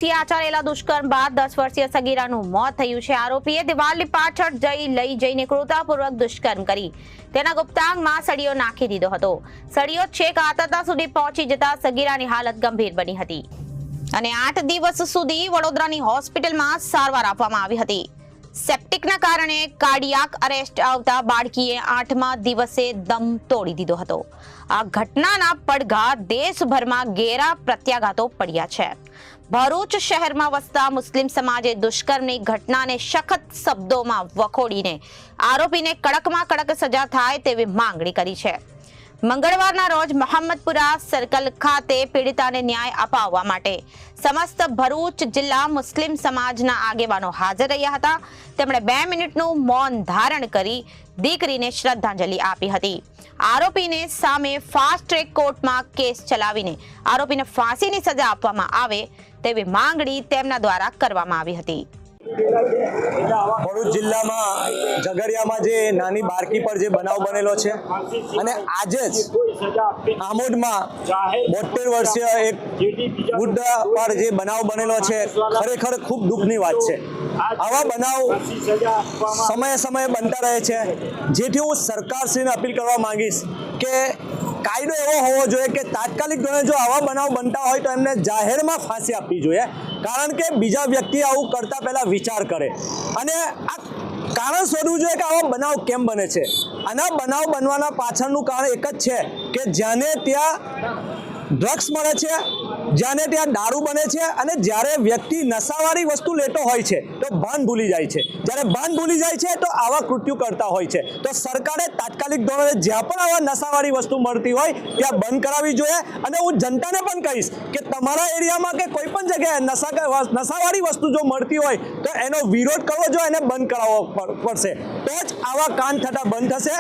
આચરેલા દુષ્કર્મ બાદ 10 વર્ષીય સગીરાનું મોત થયું છે। આરોપીએ દિવાલની પાછળ લઈ જઈને ક્રૂરતાપૂર્વક દુષ્કર્મ કરી તેના ગુપ્તાંગમાં સળીઓ નાખી દીધો હતો। સળીઓ છેક આંતરડા સુધી પહોંચી જતા સગીરાની હાલત ગંભીર બની હતી અને 8 દિવસ સુધી વડોદરાની હોસ્પિટલમાં સારવાર આપવામાં આવી હતી। સેપ્ટિકના કારણે કાર્ડિયાક અરેસ્ટ આવતા બાળકીએ 8મા દિવસે દમ તોડી દીધો હતો। આ ઘટનાના પડઘા દેશભરમાં ઘેરા પ્રત્યાઘાતો પડ્યા છે। ભરૂચ શહેરમાં વસતા મુસ્લિમ સમાજે દુષ્કર્મની ઘટનાને સખત શબ્દોમાં વખોડીને આરોપીને કડકમાં કડક સજા થાય તેવી માંગણી કરી છે। મંગળવારના રોજ મોહમ્મદપુરા સર્કલ ખાતે પીડિતાને ન્યાય અપાવવા માટે સમસ્ત ભરૂચ જિલ્લા મુસ્લિમ સમાજના આગેવાનો હાજર રહ્યા હતા। તેમણે 2 મિનિટનું મૌન ધારણ કરી દીકરીને શ્રદ્ધાંજલિ આપી હતી। આરોપીને સામે ફાસ્ટ ટ્રેક કોર્ટમાં કેસ ચલાવીને આરોપીને ફાંસીની સજા આપવામાં આવે તેવી માંગણી તેમના દ્વારા કરવામાં આવી હતી। ભરૂચ જિલ્લામાં ઝઘડિયામાં જે નાની બાળકી પર જે બનાવ બનેલો છે અને આજે જ આમોદમાં 72 વર્ષીય એક વૃદ્ધ પર જે બનાવ બનેલો છે ખરેખર ખૂબ દુઃખની વાત છે। આવા બનાવ સમયે બનતા રહે છે, જેથી હું સરકારશ્રીને અપીલ કરવા માંગીશ કે કાયદો એવો હોવો જોઈએ કે તાત્કાલિક ધોરણે જો આવા બનાવ બનતા હોય તો એમને જાહેરમાં ફાંસી આપવી જોઈએ, કારણ કે બીજા વ્યક્તિ આવું કરતા પહેલા વિચાર કરે અને આ કારણ શોધવું જોઈએ કે આવા બનાવ કેમ બને છે। આના બનાવ બનવાના પાછળનું કારણ એક જ છે કે જ્યાંને ત્યાં ડ્રગ્સ મળે છે, જ્યાંને ત્યાં દારૂ બને છે અને જ્યારે વ્યક્તિ નશાવાળી વસ્તુ લેતો હોય છે તો ભાન ભૂલી જાય છે। જ્યારે ભાન ભૂલી જાય છે તો આવા કૃત્યુ કરતા હોય છે। તો સરકારે તાત્કાલિક ધોરણે જ્યાં પણ આવા નશાવાળી વસ્તુ મળતી હોય ત્યાં બંધ કરાવવી જોઈએ। અને હું જનતાને પણ કહીશ કે તમારા એરિયામાં કે કોઈ પણ જગ્યાએ નશાવાળી વસ્તુ જો મળતી હોય તો એનો વિરોધ કરવો જોઈએ, એને બંધ કરાવવો પડશે, તો જ આવા કાંડ થતા બંધ થશે।